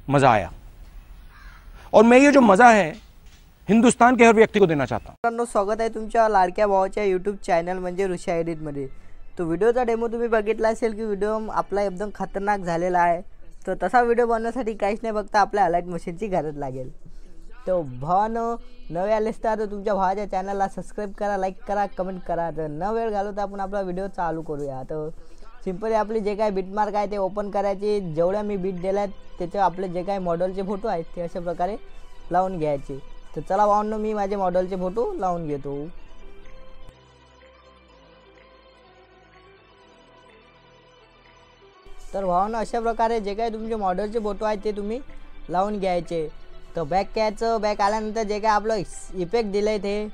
मज़ा आया। और मैं ये जो मज़ा है हिंदुस्तान के हर व्यक्ति को देना चाहता हूँ। मित्रांनो, स्वागत आहे तुमच्या लाडक्या भावाच्या यूट्यूब चॅनल म्हणजे ऋषा एडिटमध्ये। तो व्हिडिओचा डेमो तुम्ही बघितला असेल की व्हिडिओ आपला एकदम खतरनाक झालेला आहे। तो तसा व्हिडिओ बनवण्यासाठी काहीच नाही, फक्त आपल्या अलाइट मशीनची गरज लागेल। तो भावानो, नवे आले तर तुमच्या भावाच्या चॅनलला सबस्क्राइब करा, लाईक करा, कमेंट करा। तर न वेळ घालवता आपण आपला व्हिडिओ चालू करूया। तर सिंपली आपली जे काही बीटमार्क आहे ते ओपन करायचे। जेवढ्या मी बीट दिल्यात त्याचे आपले जे काही मॉडेलचे फोटो आहेत ते अशा प्रकारे लावून घ्यायचे। तर चला भावांनो, मी माझे मॉडेलचे फोटो लावून घेतो। तर भावांनो, अशा प्रकारे जे काही तुमचे मॉडेलचे फोटो आहेत ते तुम्ही लावून घ्यायचे। तर बॅक घ्यायचं। बॅक आल्यानंतर जे काय आपलं इफेक्ट दिलंय ते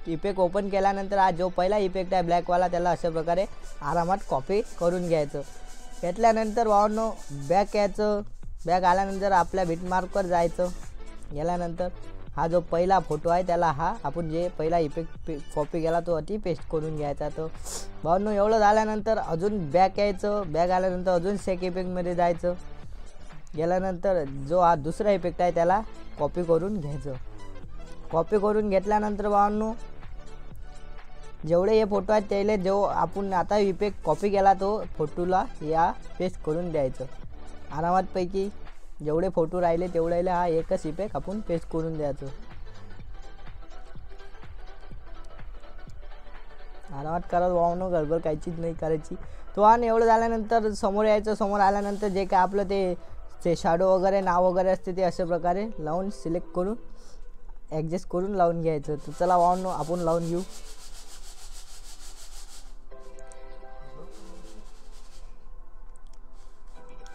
इफेक्ट ओपन केल्यानंतर हा जो पहिला इफेक्ट आहे ब्लॅकवाला त्याला अशा प्रकारे आरामात कॉपी करून घ्यायचं। घेतल्यानंतर भावांनो बॅक घ्यायचं। बॅक आल्यानंतर आपल्या बीटमार्कवर जायचं। गेल्यानंतर हा जो पहिला फोटो आहे त्याला हा आपण जे पहिला इफेक्ट कॉपी केला तो अति पेस्ट करून घ्यायचा। तो भावांनो एवढं झाल्यानंतर अजून बॅक यायचं। बॅक आल्यानंतर अजून सेक इफेक्टमध्ये जायचं। गेल्यानंतर जो हा दुसरा इफेक्ट आहे त्याला कॉपी करून घ्यायचं। कॉपी करून घेतल्यानंतर भावांनो जेवढे हे फोटो आहेत त्याले जो आपण आता इफेक्ट कॉपी केला तो फोटोला या पेस्ट करून द्यायचं। आरामात पैकी जेवढे फोटो राहिले तेवढ्याला हा एकच इफेक्ट आपण पेस्ट करून द्यायचं। आरामात करत भावांनो, गडबड काहीच नाही करायची। तो आणि एवढं झाल्यानंतर समोर यायचं। समोर आल्यानंतर जे काय आपलं ते शॅडो वगैरे नाव वगैरे असते ते अशा प्रकारे लावून सिलेक्ट करून ॲडजस्ट करून लावून घ्यायचं। तर चला भावांनो आपण लावून घेऊ।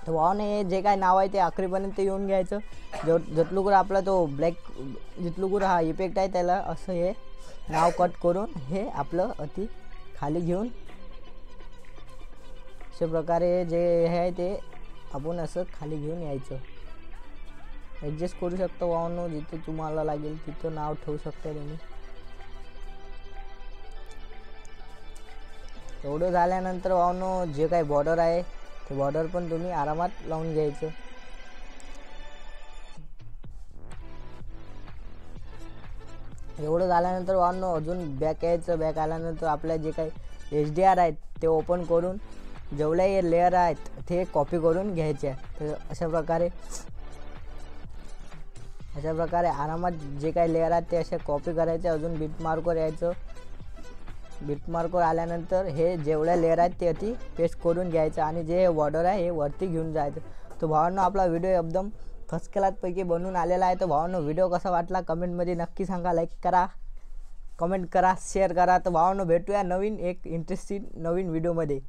तर भावाने जे काय नाव आहे ते आखरीपर्यंत येऊन घ्यायचं। जटलुकर आपला तो ब्लॅक जितलुकर हा इफेक्ट आहे त्याला असं हे नाव कट करून हे आपलं अति खाली घेऊन अशा प्रकारे जे हे आहे ते आपण असं खाली घेऊन यायचं। ॲडजस्ट करू शकतो भावांनो, जिथे तुम्हाला लागेल तिथं नाव ठेवू शकता तुम्ही। एवढं झाल्यानंतर भावांनो जे काही बॉर्डर आहे ते बॉर्डर पण तुम्ही आरामात लावून घ्यायचं। एवढं झाल्यानंतर भावांनो अजून बॅक यायचं। बॅक आल्यानंतर आपल्या जे काही HDR आहेत ते ओपन करून जेवढे हे लेअर आहेत ते कॉपी करून घ्यायचे। तर अशा प्रकारे आरामात जे काही लेअर आहेत ते असे कॉपी करायचे। अजून बीटमार्कवर यायचं। बीटमार्कवर आल्यानंतर हे जेवढ्या लेअर आहेत ते अति पेस्ट करून घ्यायचं आणि जे बॉर्डर आहे हे वरती घेऊन जायचं। तो भावांनो आपला व्हिडिओ एकदम फर्स्ट क्लासपैकी बनवून आलेला आहे। तर भावांनो व्हिडिओ कसा वाटला कमेंटमध्ये नक्की सांगा। लाईक करा, कमेंट करा, शेअर करा। तर भावांनो भेटूया नवीन एक इंटरेस्टिंग नवीन व्हिडिओमध्ये।